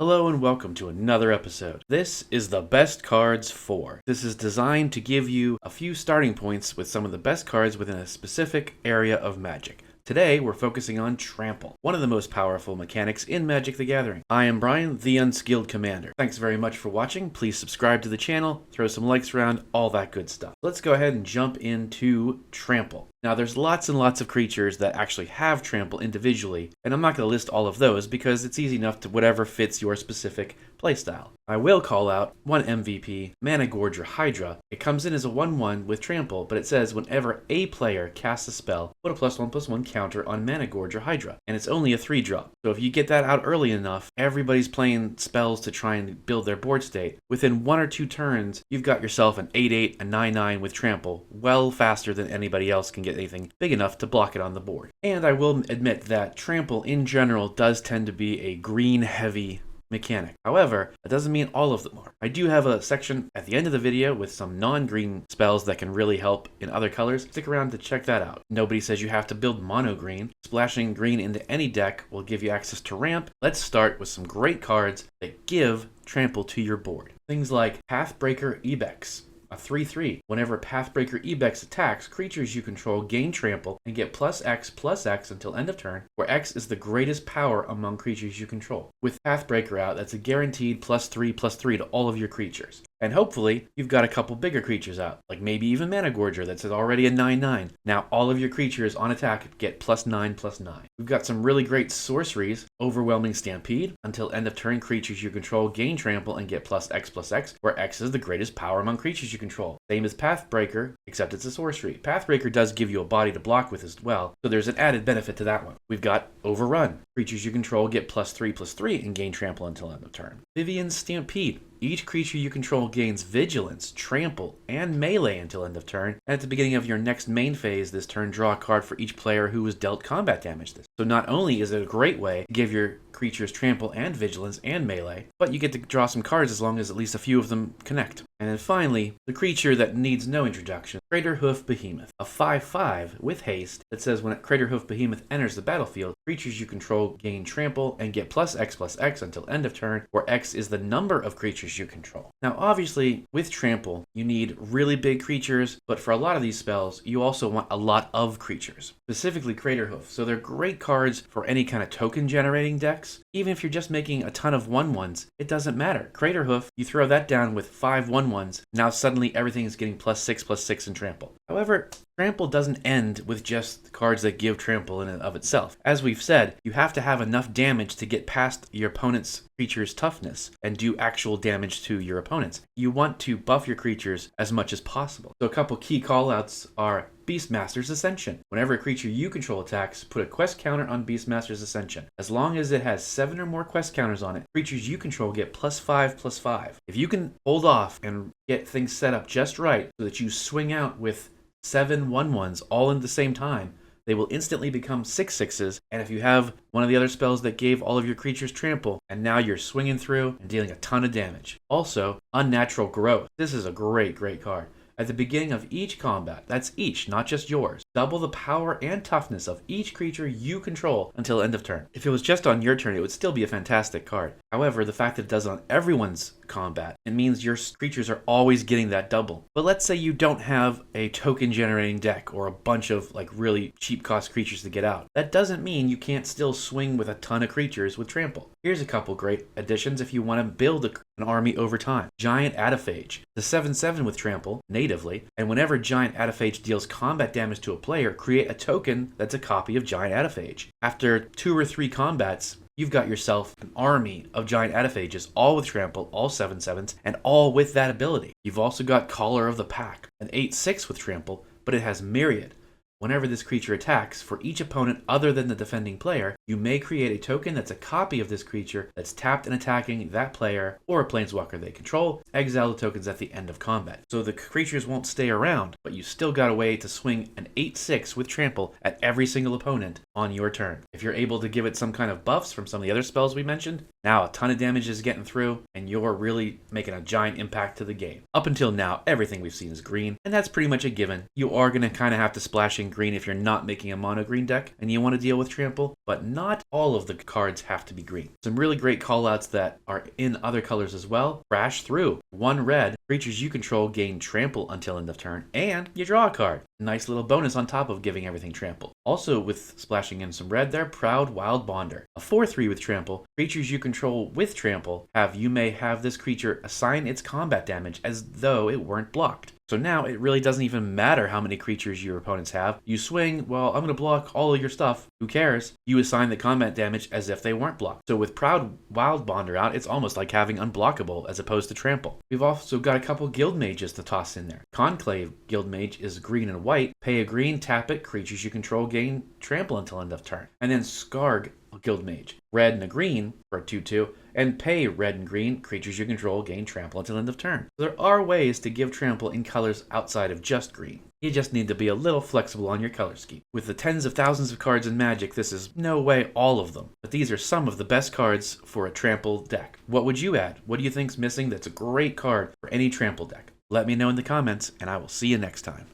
Hello and welcome to another episode. This is the Best Cards 4. This is designed to give you a few starting points with some of the best cards within a specific area of Magic. Today, we're focusing on Trample, one of the most powerful mechanics in Magic the Gathering. I am Brian, the Unskilled Commander. Thanks very much for watching. Please subscribe to the channel, throw some likes around, all that good stuff. Let's go ahead and jump into Trample. Now, there's lots and lots of creatures that actually have Trample individually, and I'm not going to list all of those because it's easy enough to whatever fits your specific playstyle. I will call out one MVP, Mana Gorger Hydra. It comes in as a 1/1 with Trample, but it says whenever a player casts a spell, put a +1/+1 counter on Mana Gorger Hydra, and it's only a 3-drop. So if you get that out early enough, everybody's playing spells to try and build their board state. Within 1 or 2 turns, you've got yourself an 8/8, a 9/9 with Trample, well faster than anybody else can get anything big enough to block it on the board. And I will admit that Trample in general does tend to be a green-heavy mechanic. However, that doesn't mean all of them are. I do have a section at the end of the video with some non-green spells that can really help in other colors. Stick around to check that out. Nobody says you have to build mono green. Splashing green into any deck will give you access to ramp. Let's start with some great cards that give Trample to your board. Things like Pathbreaker Ibex, a 3/3. Whenever Pathbreaker Ibex attacks, creatures you control gain Trample and get +X/+X until end of turn, where X is the greatest power among creatures you control. With Pathbreaker out, that's a guaranteed +3/+3 to all of your creatures. And hopefully, you've got a couple bigger creatures out, like maybe even Mana Gorger that's already a 9/9. Now all of your creatures on attack get +9/+9. We've got some really great sorceries, Overwhelming Stampede. Until end of turn, creatures you control gain Trample and get +X/+X, where X is the greatest power among creatures you control. Same as Pathbreaker, except it's a sorcery. Pathbreaker does give you a body to block with as well, so there's an added benefit to that one. We've got Overrun. Creatures you control get +3/+3 and gain Trample until end of turn. Vivian's Stampede. Each creature you control gains Vigilance, Trample, and Melee until end of turn. And at the beginning of your next main phase this turn, draw a card for each player who was dealt combat damage this. So not only is it a great way to give your creatures Trample and Vigilance and Melee, but you get to draw some cards as long as at least a few of them connect. And then finally, the creature that needs no introduction, Craterhoof Behemoth, a 5/5 with haste that says when Craterhoof Behemoth enters the battlefield, creatures you control gain Trample and get +X/+X until end of turn, where X is the number of creatures you control. Now obviously, with Trample, you need really big creatures, but for a lot of these spells, you also want a lot of creatures, specifically Craterhoof. So they're great cards for any kind of token generating decks. Even if you're just making a ton of 1/1s, it doesn't matter. Craterhoof, you throw that down with 5 1/1s, now suddenly everything is getting +6/+6 in Trample. However, Trample doesn't end with just cards that give Trample in and of itself. As we've said, you have to have enough damage to get past your opponent's creature's toughness and do actual damage to your opponents. You want to buff your creatures as much as possible. So a couple key callouts are Beastmaster's Ascension. Whenever a creature you control attacks, put a quest counter on Beastmaster's Ascension. As long as it has 7 or more quest counters on it, creatures you control get +5/+5. If you can hold off and get things set up just right so that you swing out with 7 1/1s all in the same time, they will instantly become 6/6s, and if you have one of the other spells that gave all of your creatures Trample, and now you're swinging through and dealing a ton of damage. Also, Unnatural Growth. This is a great card. At the beginning of each combat, that's each, not just yours, double the power and toughness of each creature you control until end of turn. If it was just on your turn, it would still be a fantastic card. However, the fact that it does it on everyone's combat, it means your creatures are always getting that double. But let's say you don't have a token generating deck or a bunch of like really cheap cost creatures to get out. That doesn't mean you can't still swing with a ton of creatures with Trample. Here's a couple great additions if you want to build an army over time. Giant Adaphage. The 7/7 with Trample, natively, and whenever Giant Adaphage deals combat damage to a player, create a token that's a copy of Giant Adaphage. After 2 or 3 combats, you've got yourself an army of Giant Adaphages, all with Trample, all 7/7s, and all with that ability. You've also got Caller of the Pack, an 8/6 with Trample, but it has Myriad. Whenever this creature attacks, for each opponent other than the defending player, you may create a token that's a copy of this creature that's tapped and attacking that player or a planeswalker they control. Exile the tokens at the end of combat. So the creatures won't stay around, but you still got a way to swing an 8/6 with Trample at every single opponent on your turn. If you're able to give it some kind of buffs from some of the other spells we mentioned, now a ton of damage is getting through, and you're really making a giant impact to the game. Up until now, everything we've seen is green, and that's pretty much a given. You are going to kind of have to splash in green if you're not making a mono green deck and you want to deal with Trample, but not all of the cards have to be green. Some really great callouts that are in other colors as well. Crash Through. 1 red, creatures you control gain Trample until end of turn, and you draw a card. Nice little bonus on top of giving everything Trample. Also with splashing in some red there, Proud Wild Bonder. A 4/3 with Trample. Creatures you control with Trample you may have this creature assign its combat damage as though it weren't blocked. So now it really doesn't even matter how many creatures your opponents have. You swing, well, I'm going to block all of your stuff. Who cares? You assign the combat damage as if they weren't blocked. So with Proud Wild Bonder out, it's almost like having Unblockable as opposed to Trample. We've also got a couple Guild Mages to toss in there. Conclave Guild Mage is green and white. Pay a green, tap it, creatures you control gain Trample until end of turn. And then Skarg Guild Mage. Red and a green for a 2/2, and pay red and green, creatures you control gain Trample until end of turn. So there are ways to give Trample in colors outside of just green. You just need to be a little flexible on your color scheme. With the tens of thousands of cards in Magic, this is no way all of them, but these are some of the best cards for a Trample deck. What would you add? What do you think's missing that's a great card for any Trample deck? Let me know in the comments, and I will see you next time.